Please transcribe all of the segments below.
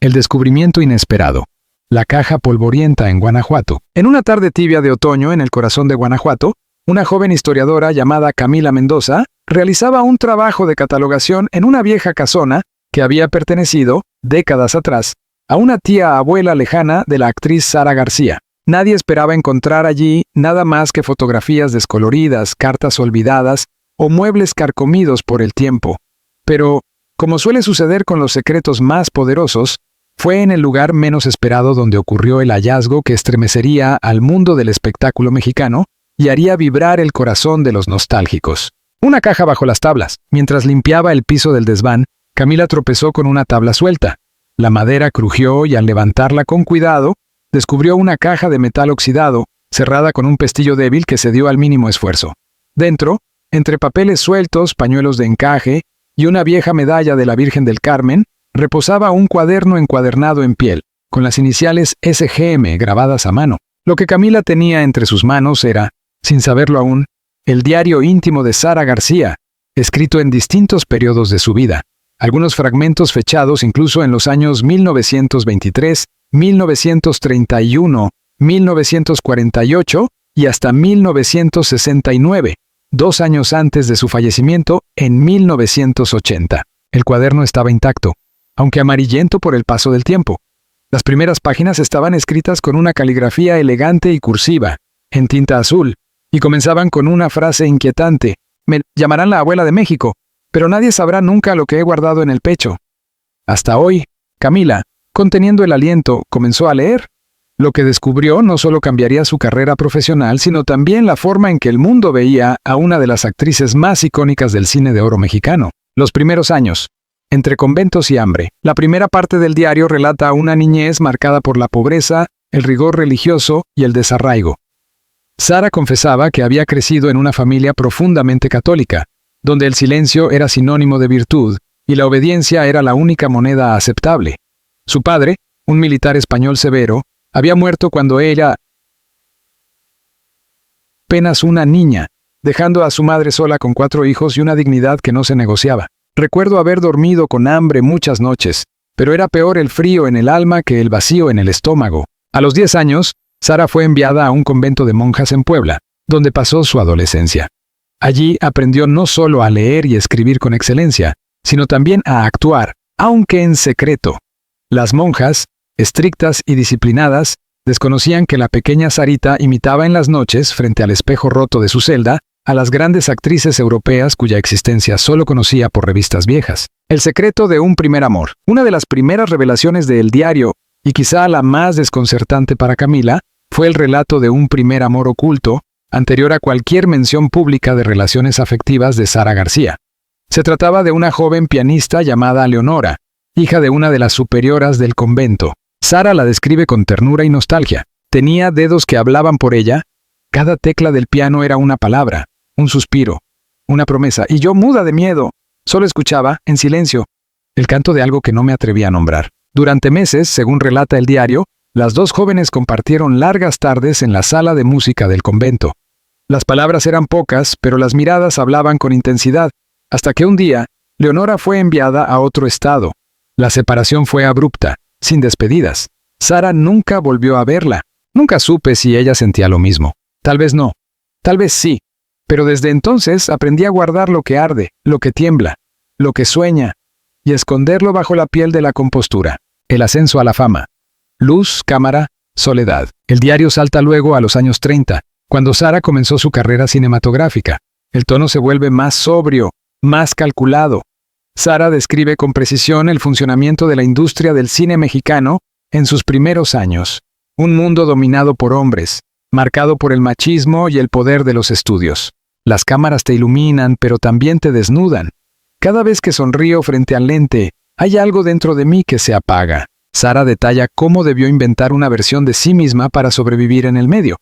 El descubrimiento inesperado. La caja polvorienta en Guanajuato. En una tarde tibia de otoño en el corazón de Guanajuato, una joven historiadora llamada Camila Mendoza realizaba un trabajo de catalogación en una vieja casona que había pertenecido, décadas atrás, a una tía abuela lejana de la actriz Sara García. Nadie esperaba encontrar allí nada más que fotografías descoloridas, cartas olvidadas o muebles carcomidos por el tiempo. Pero, como suele suceder con los secretos más poderosos, fue en el lugar menos esperado donde ocurrió el hallazgo que estremecería al mundo del espectáculo mexicano y haría vibrar el corazón de los nostálgicos. Una caja bajo las tablas. Mientras limpiaba el piso del desván, Camila tropezó con una tabla suelta. La madera crujió y al levantarla con cuidado, descubrió una caja de metal oxidado, cerrada con un pestillo débil que cedió al mínimo esfuerzo. Dentro, entre papeles sueltos, pañuelos de encaje y una vieja medalla de la Virgen del Carmen, reposaba un cuaderno encuadernado en piel, con las iniciales SGM grabadas a mano. Lo que Camila tenía entre sus manos era, sin saberlo aún, el diario íntimo de Sara García, escrito en distintos periodos de su vida, algunos fragmentos fechados incluso en los años 1923, 1931, 1948 y hasta 1969, 2 años antes de su fallecimiento en 1980. El cuaderno estaba intacto, aunque amarillento por el paso del tiempo. Las primeras páginas estaban escritas con una caligrafía elegante y cursiva, en tinta azul, y comenzaban con una frase inquietante: «Me llamarán la abuela de México, pero nadie sabrá nunca lo que he guardado en el pecho». Hasta hoy, Camila, conteniendo el aliento, comenzó a leer. Lo que descubrió no solo cambiaría su carrera profesional, sino también la forma en que el mundo veía a una de las actrices más icónicas del cine de oro mexicano. Los primeros años. Entre conventos y hambre. La primera parte del diario relata una niñez marcada por la pobreza, el rigor religioso y el desarraigo. Sara confesaba que había crecido en una familia profundamente católica, donde el silencio era sinónimo de virtud y la obediencia era la única moneda aceptable. Su padre, un militar español severo, había muerto cuando ella apenas una niña, dejando a su madre sola con 4 hijos y una dignidad que no se negociaba. Recuerdo haber dormido con hambre muchas noches, pero era peor el frío en el alma que el vacío en el estómago. A los 10 años, Sara fue enviada a un convento de monjas en Puebla, donde pasó su adolescencia. Allí aprendió no solo a leer y escribir con excelencia, sino también a actuar, aunque en secreto. Las monjas, estrictas y disciplinadas, desconocían que la pequeña Sarita imitaba en las noches, frente al espejo roto de su celda, a las grandes actrices europeas cuya existencia solo conocía por revistas viejas. El secreto de un primer amor. Una de las primeras revelaciones del diario, y quizá la más desconcertante para Camila, fue el relato de un primer amor oculto, anterior a cualquier mención pública de relaciones afectivas de Sara García. Se trataba de una joven pianista llamada Leonora, hija de una de las superioras del convento. Sara la describe con ternura y nostalgia. Tenía dedos que hablaban por ella. Cada tecla del piano era una palabra, un suspiro, una promesa, y yo, muda de miedo, solo escuchaba, en silencio, el canto de algo que no me atrevía a nombrar. Durante meses, según relata el diario, las 2 jóvenes compartieron largas tardes en la sala de música del convento. Las palabras eran pocas, pero las miradas hablaban con intensidad, hasta que un día, Leonora fue enviada a otro estado. La separación fue abrupta, sin despedidas. Sara nunca volvió a verla. Nunca supe si ella sentía lo mismo. Tal vez no. Tal vez sí. Pero desde entonces aprendí a guardar lo que arde, lo que tiembla, lo que sueña, y esconderlo bajo la piel de la compostura. El ascenso a la fama. Luz, cámara, soledad. El diario salta luego a los años 30, cuando Sara comenzó su carrera cinematográfica. El tono se vuelve más sobrio, más calculado. Sara describe con precisión el funcionamiento de la industria del cine mexicano en sus primeros años. Un mundo dominado por hombres, marcado por el machismo y el poder de los estudios. Las cámaras te iluminan, pero también te desnudan. Cada vez que sonrío frente al lente, hay algo dentro de mí que se apaga. Sara detalla cómo debió inventar una versión de sí misma para sobrevivir en el medio.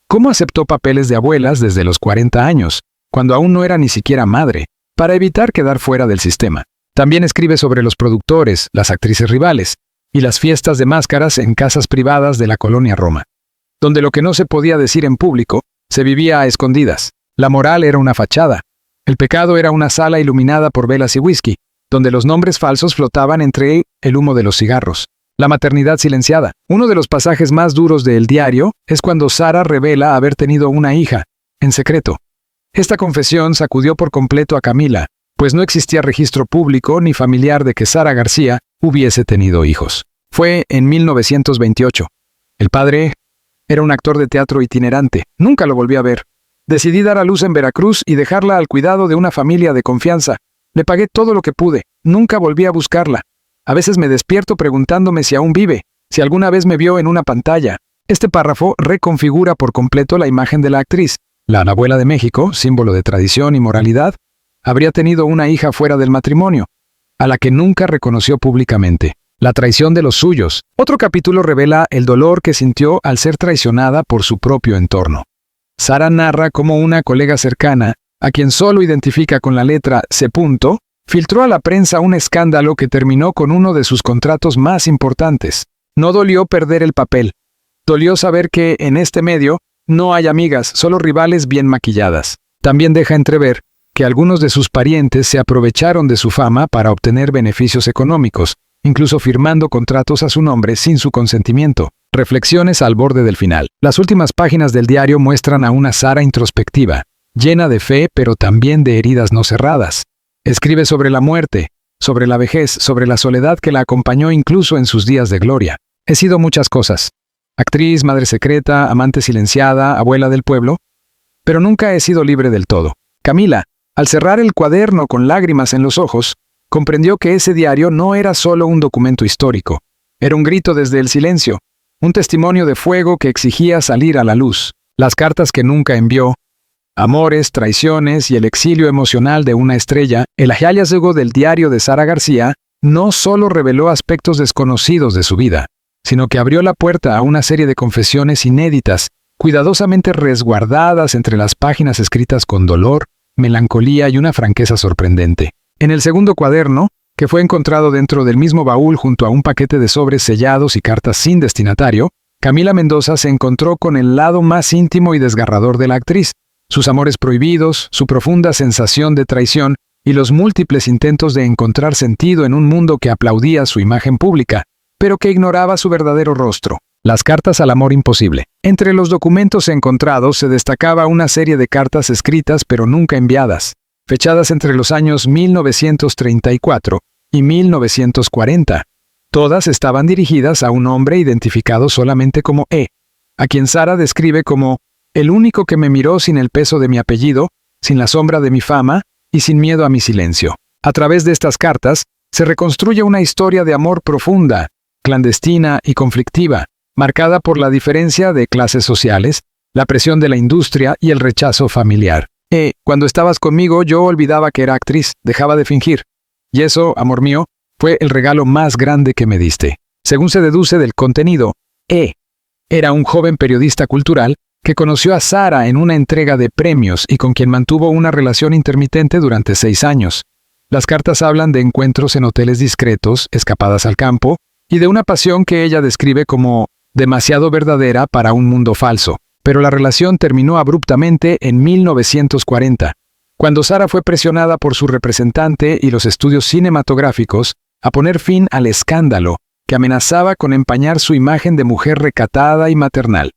Cómo aceptó papeles de abuelas desde los 40 años, cuando aún no era ni siquiera madre, para evitar quedar fuera del sistema. También escribe sobre los productores, las actrices rivales, y las fiestas de máscaras en casas privadas de la colonia Roma, donde lo que no se podía decir en público, se vivía a escondidas. La moral era una fachada. El pecado era una sala iluminada por velas y whisky, donde los nombres falsos flotaban entre el humo de los cigarros. La maternidad silenciada. Uno de los pasajes más duros del diario es cuando Sara revela haber tenido una hija, en secreto. Esta confesión sacudió por completo a Camila, pues no existía registro público ni familiar de que Sara García hubiese tenido hijos. Fue en 1928. El padre era un actor de teatro itinerante. Nunca lo volví a ver. Decidí dar a luz en Veracruz y dejarla al cuidado de una familia de confianza. Le pagué todo lo que pude. Nunca volví a buscarla. A veces me despierto preguntándome si aún vive, si alguna vez me vio en una pantalla. Este párrafo reconfigura por completo la imagen de la actriz. La abuela de México, símbolo de tradición y moralidad, habría tenido una hija fuera del matrimonio, a la que nunca reconoció públicamente. La traición de los suyos. Otro capítulo revela el dolor que sintió al ser traicionada por su propio entorno. Sara narra cómo una colega cercana, a quien solo identifica con la letra C. filtró a la prensa un escándalo que terminó con uno de sus contratos más importantes. No dolió perder el papel. Dolió saber que, en este medio, no hay amigas, solo rivales bien maquilladas. También deja entrever que algunos de sus parientes se aprovecharon de su fama para obtener beneficios económicos, incluso firmando contratos a su nombre sin su consentimiento. Reflexiones al borde del final. Las últimas páginas del diario muestran a una Sara introspectiva, llena de fe pero también de heridas no cerradas. Escribe sobre la muerte, sobre la vejez, sobre la soledad que la acompañó incluso en sus días de gloria. He sido muchas cosas. Actriz, madre secreta, amante silenciada, abuela del pueblo. Pero nunca he sido libre del todo. Camila, al cerrar el cuaderno con lágrimas en los ojos, comprendió que ese diario no era solo un documento histórico. Era un grito desde el silencio, un testimonio de fuego que exigía salir a la luz. Las cartas que nunca envió, amores, traiciones y el exilio emocional de una estrella, el hallazgo del diario de Sara García no solo reveló aspectos desconocidos de su vida, sino que abrió la puerta a una serie de confesiones inéditas, cuidadosamente resguardadas entre las páginas escritas con dolor, melancolía y una franqueza sorprendente. En el segundo cuaderno, que fue encontrado dentro del mismo baúl junto a un paquete de sobres sellados y cartas sin destinatario, Camila Mendoza se encontró con el lado más íntimo y desgarrador de la actriz, sus amores prohibidos, su profunda sensación de traición y los múltiples intentos de encontrar sentido en un mundo que aplaudía su imagen pública, pero que ignoraba su verdadero rostro. Las cartas al amor imposible. Entre los documentos encontrados se destacaba una serie de cartas escritas pero nunca enviadas, fechadas entre los años 1934 y 1940. Todas estaban dirigidas a un hombre identificado solamente como E, a quien Sara describe como el único que me miró sin el peso de mi apellido, sin la sombra de mi fama y sin miedo a mi silencio. A través de estas cartas, se reconstruye una historia de amor profunda, clandestina y conflictiva, marcada por la diferencia de clases sociales, la presión de la industria y el rechazo familiar. Cuando estabas conmigo yo olvidaba que era actriz, dejaba de fingir. Y eso, amor mío, fue el regalo más grande que me diste. Según se deduce del contenido, era un joven periodista cultural que conoció a Sara en una entrega de premios y con quien mantuvo una relación intermitente durante 6 años. Las cartas hablan de encuentros en hoteles discretos, escapadas al campo, y de una pasión que ella describe como demasiado verdadera para un mundo falso. Pero la relación terminó abruptamente en 1940, cuando Sara fue presionada por su representante y los estudios cinematográficos a poner fin al escándalo que amenazaba con empañar su imagen de mujer recatada y maternal.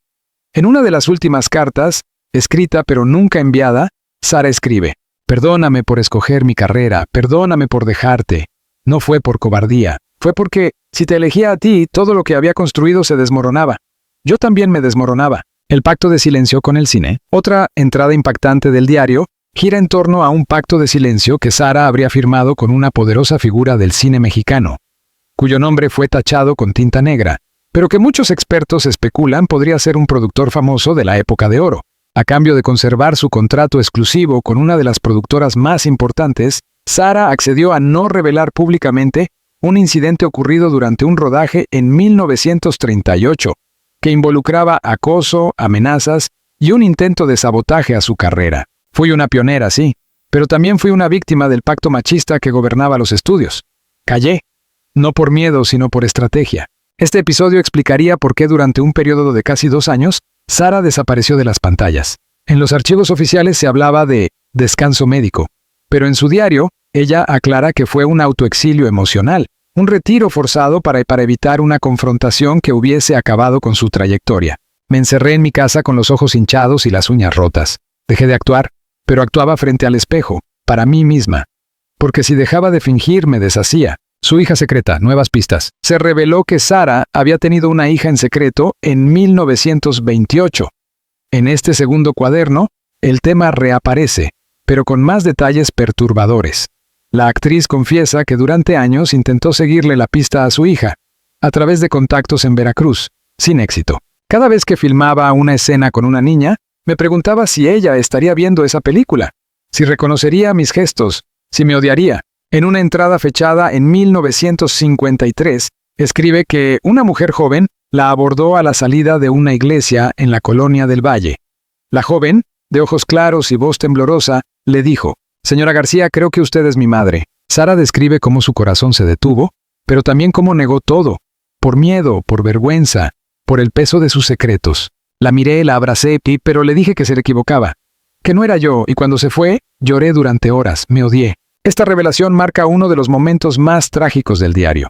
En una de las últimas cartas, escrita pero nunca enviada, Sara escribe: «Perdóname por escoger mi carrera, perdóname por dejarte. No fue por cobardía, fue porque, si te elegía a ti, todo lo que había construido se desmoronaba. Yo también me desmoronaba». El pacto de silencio con el cine. Otra entrada impactante del diario gira en torno a un pacto de silencio que Sara habría firmado con una poderosa figura del cine mexicano, cuyo nombre fue tachado con tinta negra, pero que muchos expertos especulan podría ser un productor famoso de la época de oro. A cambio de conservar su contrato exclusivo con una de las productoras más importantes, Sara accedió a no revelar públicamente un incidente ocurrido durante un rodaje en 1938, que involucraba acoso, amenazas y un intento de sabotaje a su carrera. Fui una pionera, sí, pero también fui una víctima del pacto machista que gobernaba los estudios. Callé, no por miedo, sino por estrategia. Este episodio explicaría por qué durante un periodo de casi 2 años, Sara desapareció de las pantallas. En los archivos oficiales se hablaba de descanso médico, pero en su diario, ella aclara que fue un autoexilio emocional, Un retiro forzado para evitar una confrontación que hubiese acabado con su trayectoria. Me encerré en mi casa con los ojos hinchados y las uñas rotas. Dejé de actuar, pero actuaba frente al espejo, para mí misma. Porque si dejaba de fingir, me deshacía. Su hija secreta, nuevas pistas. Se reveló que Sara había tenido una hija en secreto en 1928. En este segundo cuaderno, el tema reaparece, pero con más detalles perturbadores. La actriz confiesa que durante años intentó seguirle la pista a su hija, a través de contactos en Veracruz, sin éxito. Cada vez que filmaba una escena con una niña, me preguntaba si ella estaría viendo esa película, si reconocería mis gestos, si me odiaría. En una entrada fechada en 1953, escribe que una mujer joven la abordó a la salida de una iglesia en la colonia del Valle. La joven, de ojos claros y voz temblorosa, le dijo: «Señora García, creo que usted es mi madre». Sara describe cómo su corazón se detuvo, pero también cómo negó todo, por miedo, por vergüenza, por el peso de sus secretos. La miré, la abracé, pero le dije que se equivocaba, que no era yo, y cuando se fue, lloré durante horas, me odié. Esta revelación marca uno de los momentos más trágicos del diario.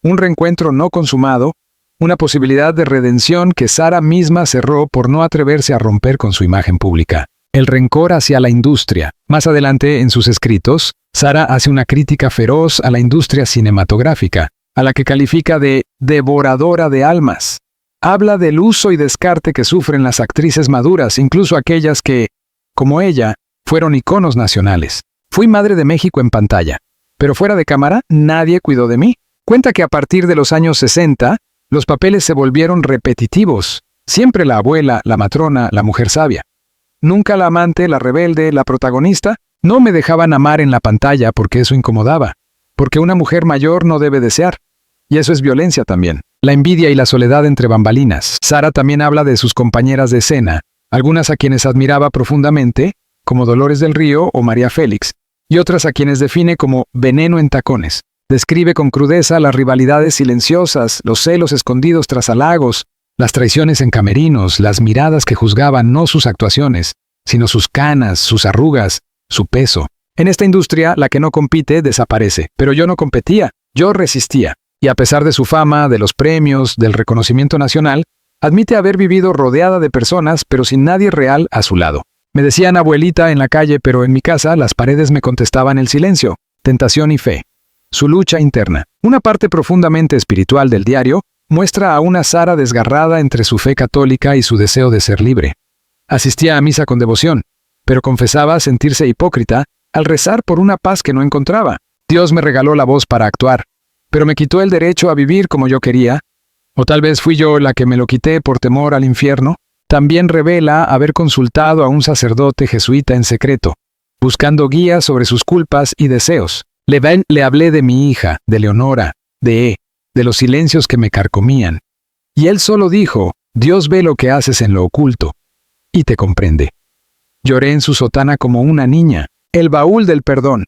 Un reencuentro no consumado, una posibilidad de redención que Sara misma cerró por no atreverse a romper con su imagen pública. El rencor hacia la industria. Más adelante, en sus escritos, Sara hace una crítica feroz a la industria cinematográfica, a la que califica de devoradora de almas. Habla del uso y descarte que sufren las actrices maduras, incluso aquellas que, como ella, fueron iconos nacionales. Fui madre de México en pantalla, pero fuera de cámara nadie cuidó de mí. Cuenta que a partir de los años 60, los papeles se volvieron repetitivos. Siempre la abuela, la matrona, la mujer sabia. Nunca la amante, la rebelde, la protagonista. No me dejaban amar en la pantalla porque eso incomodaba. Porque una mujer mayor no debe desear. Y eso es violencia también. La envidia y la soledad entre bambalinas. Sara también habla de sus compañeras de escena, algunas a quienes admiraba profundamente, como Dolores del Río o María Félix, y otras a quienes define como veneno en tacones. Describe con crudeza las rivalidades silenciosas, los celos escondidos tras halagos, las traiciones en camerinos, las miradas que juzgaban no sus actuaciones, sino sus canas, sus arrugas, su peso. En esta industria, la que no compite desaparece, pero yo no competía, yo resistía. Y a pesar de su fama, de los premios, del reconocimiento nacional, admite haber vivido rodeada de personas, pero sin nadie real a su lado. Me decían abuelita en la calle, pero en mi casa las paredes me contestaban el silencio, tentación y fe. Su lucha interna. Una parte profundamente espiritual del diario muestra a una Sara desgarrada entre su fe católica y su deseo de ser libre. Asistía a misa con devoción, pero confesaba sentirse hipócrita al rezar por una paz que no encontraba. Dios me regaló la voz para actuar, pero me quitó el derecho a vivir como yo quería, o tal vez fui yo la que me lo quité por temor al infierno. También revela haber consultado a un sacerdote jesuita en secreto, buscando guías sobre sus culpas y deseos. Le hablé de mi hija, de Leonora, de los silencios que me carcomían. Y él solo dijo: Dios ve lo que haces en lo oculto, y te comprende. Lloré en su sotana como una niña. El baúl del perdón.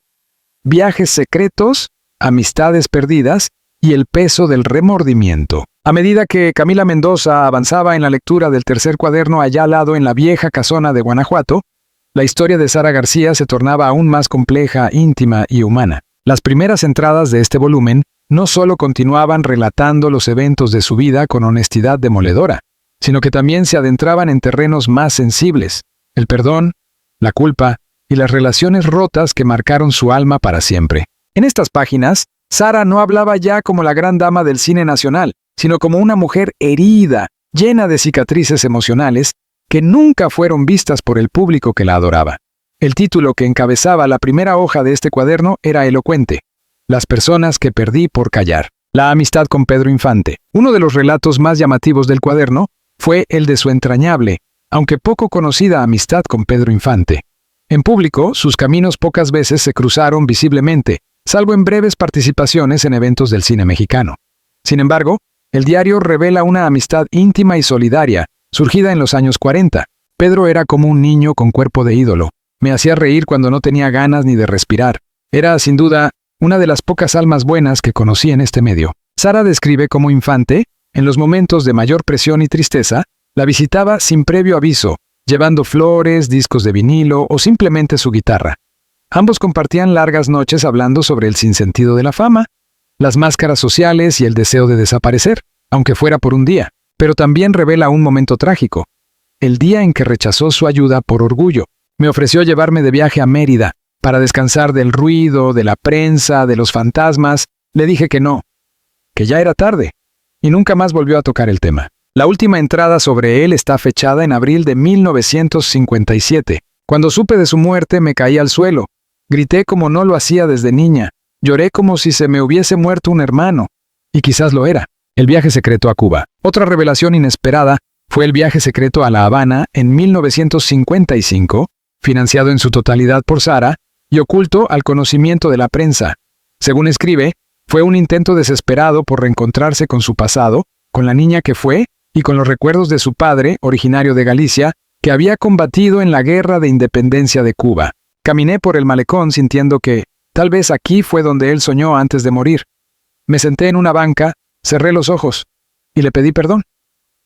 Viajes secretos, amistades perdidas y el peso del remordimiento. A medida que Camila Mendoza avanzaba en la lectura del tercer cuaderno allá al lado en la vieja casona de Guanajuato, la historia de Sara García se tornaba aún más compleja, íntima y humana. Las primeras entradas de este volumen no solo continuaban relatando los eventos de su vida con honestidad demoledora, sino que también se adentraban en terrenos más sensibles, el perdón, la culpa y las relaciones rotas que marcaron su alma para siempre. En estas páginas, Sara no hablaba ya como la gran dama del cine nacional, sino como una mujer herida, llena de cicatrices emocionales, que nunca fueron vistas por el público que la adoraba. El título que encabezaba la primera hoja de este cuaderno era elocuente: Las personas que perdí por callar. La amistad con Pedro Infante. Uno de los relatos más llamativos del cuaderno fue el de su entrañable, aunque poco conocida amistad con Pedro Infante. En público, sus caminos pocas veces se cruzaron visiblemente, salvo en breves participaciones en eventos del cine mexicano. Sin embargo, el diario revela una amistad íntima y solidaria, surgida en los años 40. Pedro era como un niño con cuerpo de ídolo. Me hacía reír cuando no tenía ganas ni de respirar. Era, sin duda, una de las pocas almas buenas que conocí en este medio. Sara describe cómo Infante, en los momentos de mayor presión y tristeza, la visitaba sin previo aviso, llevando flores, discos de vinilo o simplemente su guitarra. Ambos compartían largas noches hablando sobre el sinsentido de la fama, las máscaras sociales y el deseo de desaparecer, aunque fuera por un día. Pero también revela un momento trágico. El día en que rechazó su ayuda por orgullo. Me ofreció llevarme de viaje a Mérida, para descansar del ruido, de la prensa, de los fantasmas. Le dije que no, que ya era tarde, y nunca más volvió a tocar el tema. La última entrada sobre él está fechada en abril de 1957. Cuando supe de su muerte me caí al suelo. Grité como no lo hacía desde niña. Lloré como si se me hubiese muerto un hermano. Y quizás lo era. El viaje secreto a Cuba. Otra revelación inesperada fue el viaje secreto a La Habana en 1955, financiado en su totalidad por Sara y oculto al conocimiento de la prensa. Según escribe, fue un intento desesperado por reencontrarse con su pasado, con la niña que fue y con los recuerdos de su padre, originario de Galicia, que había combatido en la Guerra de Independencia de Cuba. Caminé por el malecón sintiendo que, tal vez aquí fue donde él soñó antes de morir. Me senté en una banca, cerré los ojos y le pedí perdón.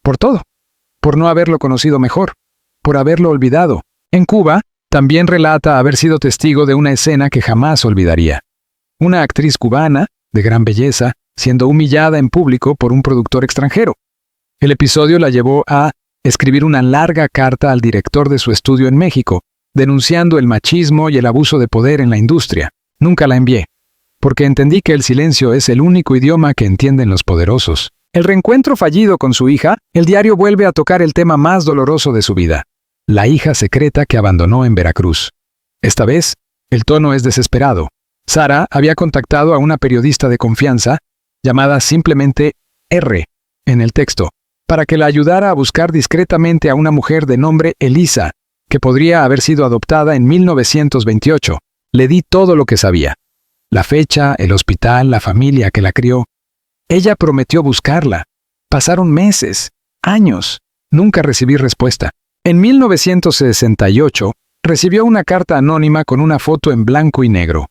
Por todo. Por no haberlo conocido mejor. Por haberlo olvidado. En Cuba, también relata haber sido testigo de una escena que jamás olvidaría. Una actriz cubana, de gran belleza, siendo humillada en público por un productor extranjero. El episodio la llevó a escribir una larga carta al director de su estudio en México, denunciando el machismo y el abuso de poder en la industria. Nunca la envié, porque entendí que el silencio es el único idioma que entienden los poderosos. El reencuentro fallido con su hija, el diario vuelve a tocar el tema más doloroso de su vida, la hija secreta que abandonó en Veracruz. Esta vez, el tono es desesperado. Sara había contactado a una periodista de confianza, llamada simplemente R, en el texto, para que la ayudara a buscar discretamente a una mujer de nombre Elisa, que podría haber sido adoptada en 1928. Le di todo lo que sabía. La fecha, el hospital, la familia que la crió. Ella prometió buscarla. Pasaron meses, años. Nunca recibí respuesta. En 1968, recibió una carta anónima con una foto en blanco y negro.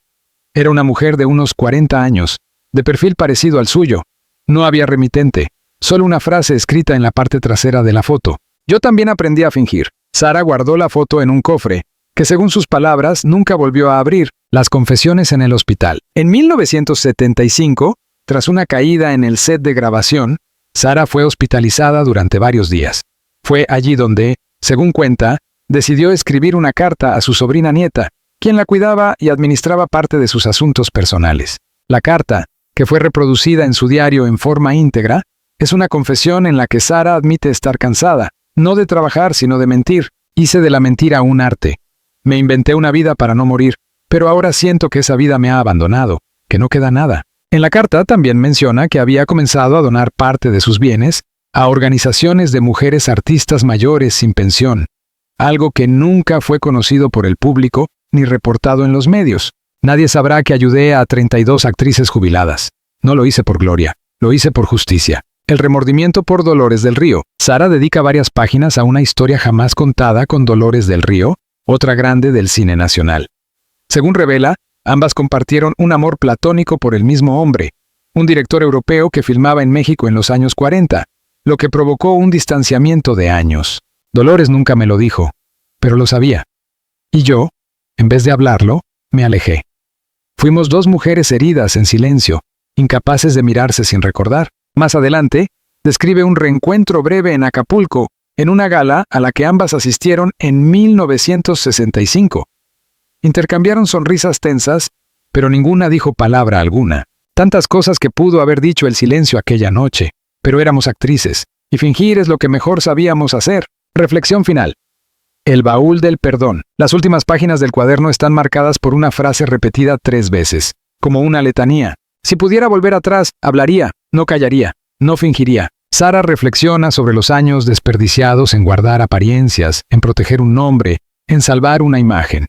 Era una mujer de unos 40 años, de perfil parecido al suyo. No había remitente. Solo una frase escrita en la parte trasera de la foto. Yo también aprendí a fingir. Sara guardó la foto en un cofre, que según sus palabras nunca volvió a abrir. Las confesiones en el hospital. En 1975, tras una caída en el set de grabación, Sara fue hospitalizada durante varios días. Fue allí donde, según cuenta, decidió escribir una carta a su sobrina nieta, quien la cuidaba y administraba parte de sus asuntos personales. La carta, que fue reproducida en su diario en forma íntegra, es una confesión en la que Sara admite estar cansada, no de trabajar sino de mentir. Hice de la mentira un arte. Me inventé una vida para no morir, pero ahora siento que esa vida me ha abandonado, que no queda nada. En la carta también menciona que había comenzado a donar parte de sus bienes a organizaciones de mujeres artistas mayores sin pensión, algo que nunca fue conocido por el público ni reportado en los medios. Nadie sabrá que ayudé a 32 actrices jubiladas. No lo hice por gloria, lo hice por justicia. El remordimiento por Dolores del Río. Sara dedica varias páginas a una historia jamás contada con Dolores del Río, otra grande del cine nacional. Según revela, ambas compartieron un amor platónico por el mismo hombre, un director europeo que filmaba en México en los años 40, lo que provocó un distanciamiento de años. Dolores nunca me lo dijo, pero lo sabía. Y yo, en vez de hablarlo, me alejé. Fuimos dos mujeres heridas en silencio, incapaces de mirarse sin recordar. Más adelante, describe un reencuentro breve en Acapulco, en una gala a la que ambas asistieron en 1965. Intercambiaron sonrisas tensas, pero ninguna dijo palabra alguna. Tantas cosas que pudo haber dicho el silencio aquella noche, pero éramos actrices, y fingir es lo que mejor sabíamos hacer. Reflexión final. El baúl del perdón. Las últimas páginas del cuaderno están marcadas por una frase repetida 3 veces, como una letanía. Si pudiera volver atrás, hablaría, no callaría, no fingiría. Sara reflexiona sobre los años desperdiciados en guardar apariencias, en proteger un nombre, en salvar una imagen.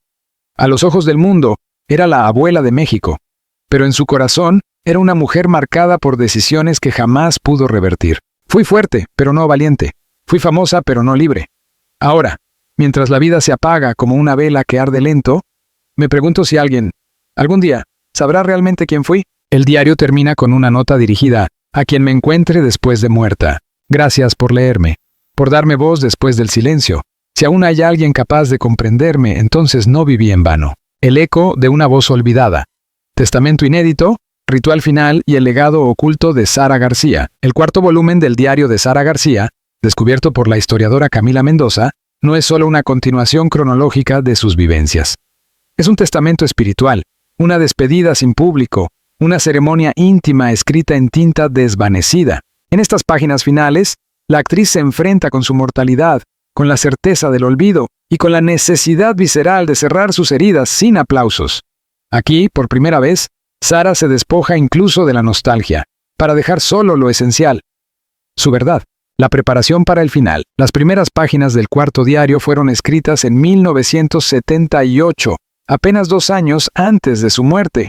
A los ojos del mundo, era la abuela de México, pero en su corazón era una mujer marcada por decisiones que jamás pudo revertir. Fui fuerte, pero no valiente. Fui famosa, pero no libre. Ahora, mientras la vida se apaga como una vela que arde lento, me pregunto si alguien, algún día, sabrá realmente quién fui. El diario termina con una nota dirigida a quien me encuentre después de muerta. Gracias por leerme, por darme voz después del silencio. Si aún hay alguien capaz de comprenderme, entonces no viví en vano. El eco de una voz olvidada. Testamento inédito, Ritual final y el legado oculto de Sara García. El cuarto volumen del diario de Sara García, descubierto por la historiadora Camila Mendoza, no es solo una continuación cronológica de sus vivencias. Es un testamento espiritual, una despedida sin público, una ceremonia íntima escrita en tinta desvanecida. En estas páginas finales, la actriz se enfrenta con su mortalidad, con la certeza del olvido y con la necesidad visceral de cerrar sus heridas sin aplausos. Aquí, por primera vez, Sara se despoja incluso de la nostalgia, para dejar solo lo esencial: su verdad. La preparación para el final. Las primeras páginas del cuarto diario fueron escritas en 1978, apenas 2 años antes de su muerte.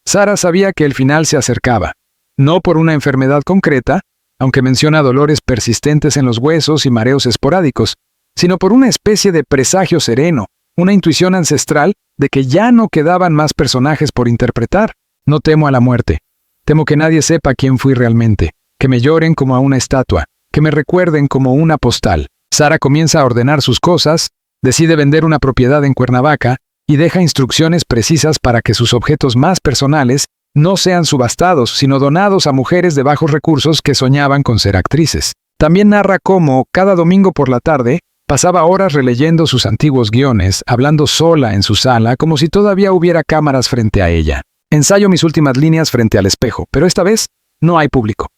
Sara sabía que el final se acercaba, no por una enfermedad concreta, aunque menciona dolores persistentes en los huesos y mareos esporádicos, sino por una especie de presagio sereno, una intuición ancestral de que ya no quedaban más personajes por interpretar. No temo a la muerte. Temo que nadie sepa quién fui realmente, que me lloren como a una estatua, que me recuerden como una postal. Sara comienza a ordenar sus cosas, decide vender una propiedad en Cuernavaca y deja instrucciones precisas para que sus objetos más personales no sean subastados, sino donados a mujeres de bajos recursos que soñaban con ser actrices. También narra cómo, cada domingo por la tarde, pasaba horas releyendo sus antiguos guiones, hablando sola en su sala como si todavía hubiera cámaras frente a ella. Ensayo mis últimas líneas frente al espejo, pero esta vez no hay público.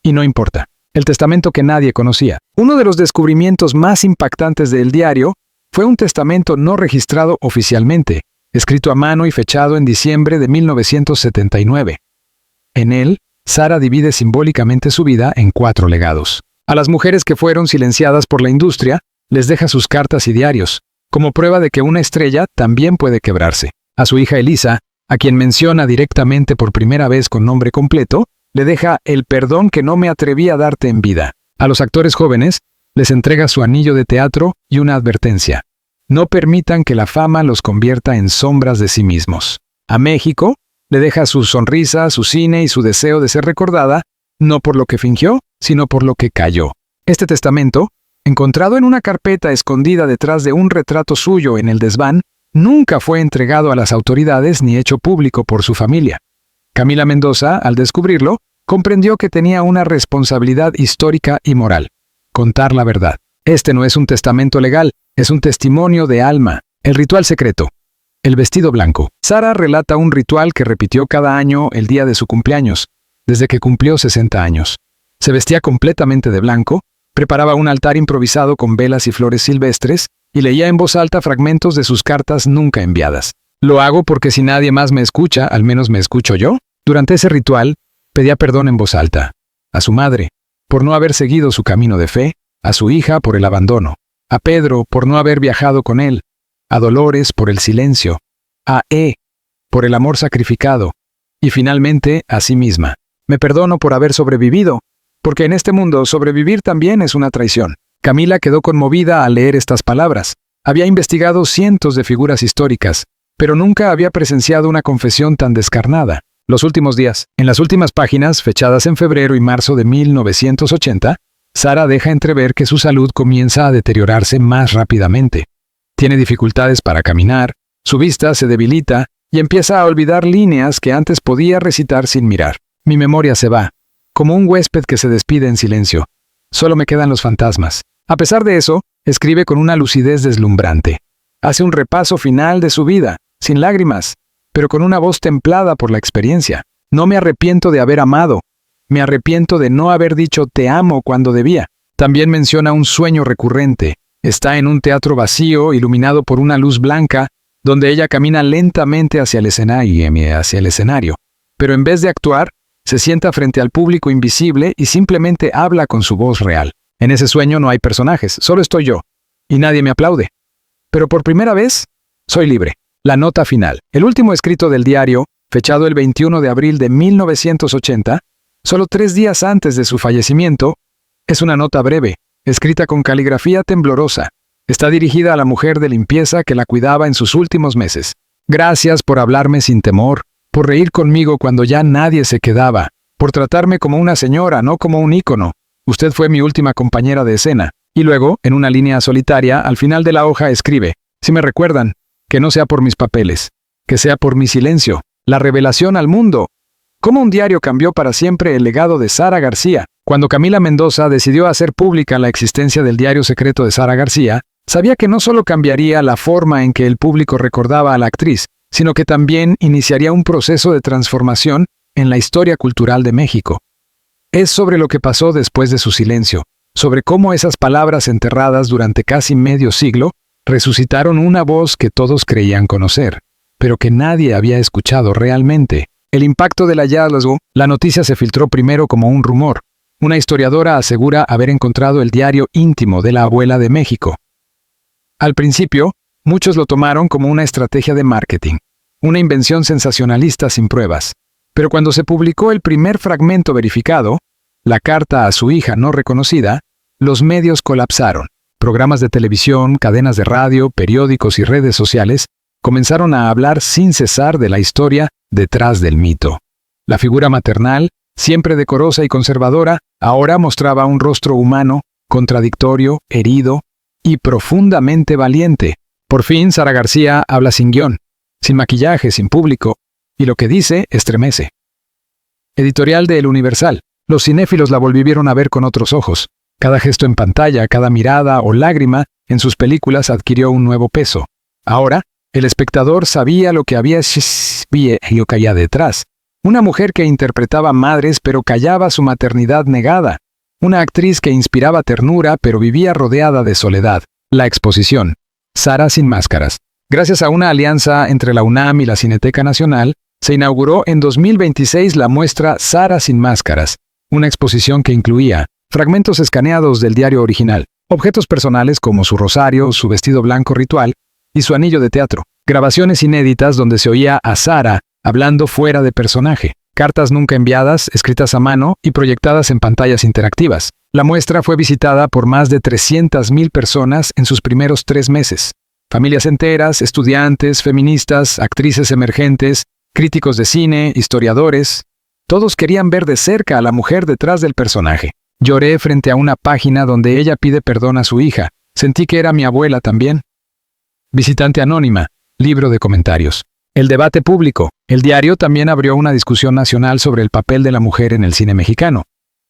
Y no importa. El testamento que nadie conocía. Uno de los descubrimientos más impactantes del diario fue un testamento no registrado oficialmente, escrito a mano y fechado en diciembre de 1979. En él, Sara divide simbólicamente su vida en 4 legados. A las mujeres que fueron silenciadas por la industria, les deja sus cartas y diarios, como prueba de que una estrella también puede quebrarse. A su hija Elisa, a quien menciona directamente por primera vez con nombre completo, le deja el perdón que no me atreví a darte en vida. A los actores jóvenes, les entrega su anillo de teatro y una advertencia: no permitan que la fama los convierta en sombras de sí mismos. A México, le deja su sonrisa, su cine y su deseo de ser recordada, no por lo que fingió, sino por lo que calló. Este testamento, encontrado en una carpeta escondida detrás de un retrato suyo en el desván, nunca fue entregado a las autoridades ni hecho público por su familia. Camila Mendoza, al descubrirlo, comprendió que tenía una responsabilidad histórica y moral: contar la verdad. Este no es un testamento legal, es un testimonio de alma. El ritual secreto. El vestido blanco. Sara relata un ritual que repitió cada año el día de su cumpleaños, desde que cumplió 60 años. Se vestía completamente de blanco, preparaba un altar improvisado con velas y flores silvestres, y leía en voz alta fragmentos de sus cartas nunca enviadas. Lo hago porque si nadie más me escucha, al menos me escucho yo. Durante ese ritual, pedía perdón en voz alta. A su madre, por no haber seguido su camino de fe; a su hija por el abandono; a Pedro por no haber viajado con él; a Dolores por el silencio; a por el amor sacrificado; y finalmente a sí misma. Me perdono por haber sobrevivido, porque en este mundo sobrevivir también es una traición. Camila quedó conmovida al leer estas palabras. Había investigado cientos de figuras históricas, pero nunca había presenciado una confesión tan descarnada. Los últimos días. En las últimas páginas, fechadas en febrero y marzo de 1980, Sara deja entrever que su salud comienza a deteriorarse más rápidamente. Tiene dificultades para caminar, su vista se debilita y empieza a olvidar líneas que antes podía recitar sin mirar. Mi memoria se va, como un huésped que se despide en silencio. Solo me quedan los fantasmas. A pesar de eso, escribe con una lucidez deslumbrante. Hace un repaso final de su vida, sin lágrimas, pero con una voz templada por la experiencia. No me arrepiento de haber amado. Me arrepiento de no haber dicho te amo cuando debía. También menciona un sueño recurrente. Está en un teatro vacío, iluminado por una luz blanca, donde ella camina lentamente hacia el escenario. Pero en vez de actuar, se sienta frente al público invisible y simplemente habla con su voz real. En ese sueño no hay personajes, solo estoy yo. Y nadie me aplaude. Pero por primera vez, soy libre. La nota final. El último escrito del diario, fechado el 21 de abril de 1980, solo 3 días antes de su fallecimiento, es una nota breve, escrita con caligrafía temblorosa. Está dirigida a la mujer de limpieza que la cuidaba en sus últimos meses. Gracias por hablarme sin temor, por reír conmigo cuando ya nadie se quedaba, por tratarme como una señora, no como un ícono. Usted fue mi última compañera de escena. Y luego, en una línea solitaria, al final de la hoja escribe: si me recuerdan, que no sea por mis papeles, que sea por mi silencio, la revelación al mundo. cómo un diario cambió para siempre el legado de Sara García. Cuando Camila Mendoza decidió hacer pública la existencia del diario secreto de Sara García, sabía que no solo cambiaría la forma en que el público recordaba a la actriz, sino que también iniciaría un proceso de transformación en la historia cultural de México. Es sobre lo que pasó después de su silencio, sobre cómo esas palabras enterradas durante casi medio siglo resucitaron una voz que todos creían conocer, pero que nadie había escuchado realmente. El impacto del hallazgo, la noticia se filtró primero como un rumor. Una historiadora asegura haber encontrado el diario íntimo de la abuela de México. Al principio, muchos lo tomaron como una estrategia de marketing, una invención sensacionalista sin pruebas. Pero cuando se publicó el primer fragmento verificado, la carta a su hija no reconocida, los medios colapsaron. Programas de televisión, cadenas de radio, periódicos y redes sociales comenzaron a hablar sin cesar de la historia detrás del mito. La figura maternal, siempre decorosa y conservadora, ahora mostraba un rostro humano, contradictorio, herido y profundamente valiente. Por fin, Sara García habla sin guión, sin maquillaje, sin público, y lo que dice estremece. Editorial de El Universal. Los cinéfilos la volvieron a ver con otros ojos. Cada gesto en pantalla, cada mirada o lágrima en sus películas adquirió un nuevo peso. Ahora, el espectador sabía lo que había y lo que había detrás. Una mujer que interpretaba madres pero callaba su maternidad negada. Una actriz que inspiraba ternura pero vivía rodeada de soledad. La exposición. Sara sin máscaras. Gracias a una alianza entre la UNAM y la Cineteca Nacional, se inauguró en 2026 la muestra Sara sin máscaras, una exposición que incluía fragmentos escaneados del diario original, objetos personales como su rosario, su vestido blanco ritual y su anillo de teatro, grabaciones inéditas donde se oía a Sara hablando fuera de personaje, cartas nunca enviadas, escritas a mano y proyectadas en pantallas interactivas. La muestra fue visitada por más de 300,000 personas en sus primeros 3 meses. Familias enteras, estudiantes, feministas, actrices emergentes, críticos de cine, historiadores, todos querían ver de cerca a la mujer detrás del personaje. Lloré frente a una página donde ella pide perdón a su hija. Sentí que era mi abuela también. Visitante anónima. Libro de comentarios. El debate público. El diario también abrió una discusión nacional sobre el papel de la mujer en el cine mexicano,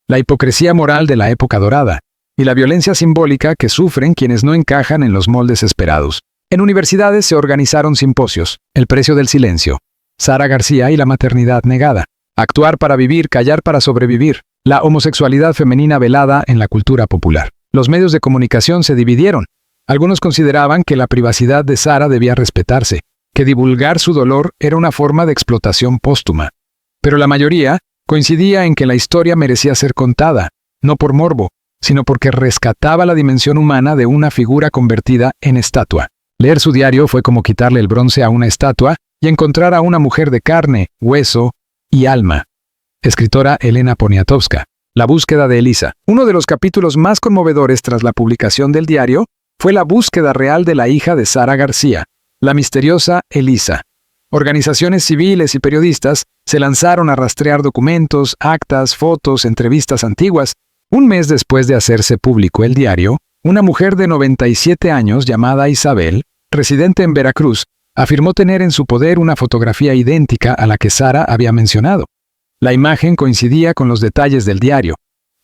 la hipocresía moral de la época dorada y la violencia simbólica que sufren quienes no encajan en los moldes esperados. En universidades se organizaron simposios. El precio del silencio. Sara García y la maternidad negada. Actuar para vivir, callar para sobrevivir. La homosexualidad femenina velada en la cultura popular. Los medios de comunicación se dividieron. Algunos consideraban que la privacidad de Sara debía respetarse, que divulgar su dolor era una forma de explotación póstuma. Pero la mayoría coincidía en que la historia merecía ser contada, no por morbo, sino porque rescataba la dimensión humana de una figura convertida en estatua. Leer su diario fue como quitarle el bronce a una estatua y encontrar a una mujer de carne, hueso y alma. Escritora Elena Poniatowska. La búsqueda de Elisa. Uno de los capítulos más conmovedores tras la publicación del diario fue la búsqueda real de la hija de Sara García, la misteriosa Elisa. Organizaciones civiles y periodistas se lanzaron a rastrear documentos, actas, fotos, entrevistas antiguas. Un mes después de hacerse público el diario, una mujer de 97 años llamada Isabel, residente en Veracruz, afirmó tener en su poder una fotografía idéntica a la que Sara había mencionado. La imagen coincidía con los detalles del diario.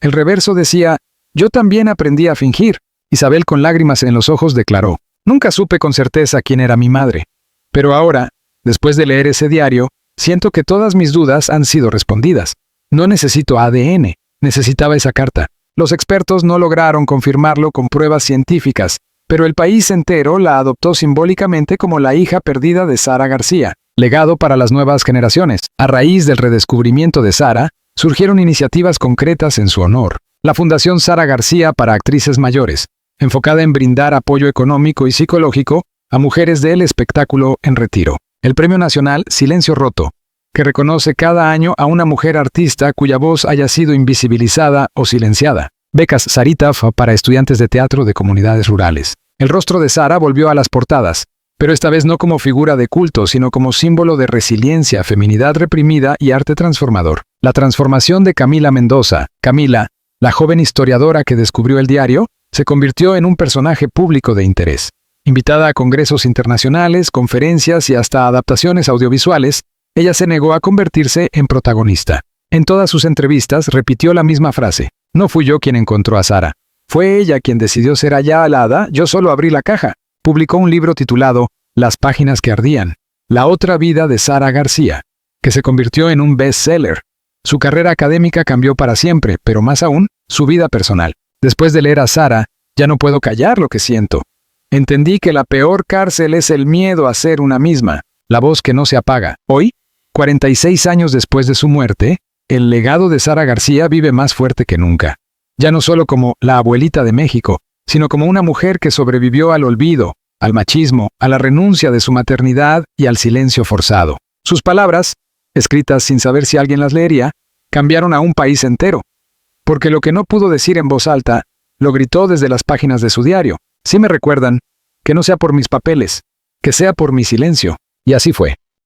El reverso decía: «Yo también aprendí a fingir». Isabel, con lágrimas en los ojos, declaró: «Nunca supe con certeza quién era mi madre. Pero ahora, después de leer ese diario, siento que todas mis dudas han sido respondidas. No necesito ADN, necesitaba esa carta». Los expertos no lograron confirmarlo con pruebas científicas, pero el país entero la adoptó simbólicamente como la hija perdida de Sara García. Legado para las nuevas generaciones. A raíz del redescubrimiento de Sara, surgieron iniciativas concretas en su honor. La Fundación Sara García para Actrices Mayores, enfocada en brindar apoyo económico y psicológico a mujeres del espectáculo en retiro. El Premio Nacional Silencio Roto, que reconoce cada año a una mujer artista cuya voz haya sido invisibilizada o silenciada. Becas Sarita para estudiantes de teatro de comunidades rurales. El rostro de Sara volvió a las portadas, pero esta vez no como figura de culto, sino como símbolo de resiliencia, feminidad reprimida y arte transformador. La transformación de Camila Mendoza. Camila, la joven historiadora que descubrió el diario, se convirtió en un personaje público de interés. Invitada a congresos internacionales, conferencias y hasta adaptaciones audiovisuales, Ella se negó a convertirse en protagonista. En todas sus entrevistas repitió la misma frase. No fui yo quien encontró a Sara. Fue ella quien decidió ser allá alada, yo solo abrí la caja. Publicó un libro titulado Las páginas que ardían, la otra vida de Sara García, que se convirtió en un bestseller. Su carrera académica cambió para siempre, pero más aún, su vida personal. Después de leer a Sara, ya no puedo callar lo que siento. Entendí que la peor cárcel es el miedo a ser una misma, la voz que no se apaga. Hoy, 46 años después de su muerte, el legado de Sara García vive más fuerte que nunca. Ya no solo como la abuelita de México, sino como una mujer que sobrevivió al olvido, al machismo, a la renuncia de su maternidad y al silencio forzado. Sus palabras, escritas sin saber si alguien las leería, cambiaron a un país entero. Porque lo que no pudo decir en voz alta, lo gritó desde las páginas de su diario. Si me recuerdan, que no sea por mis papeles, que sea por mi silencio. Y así fue.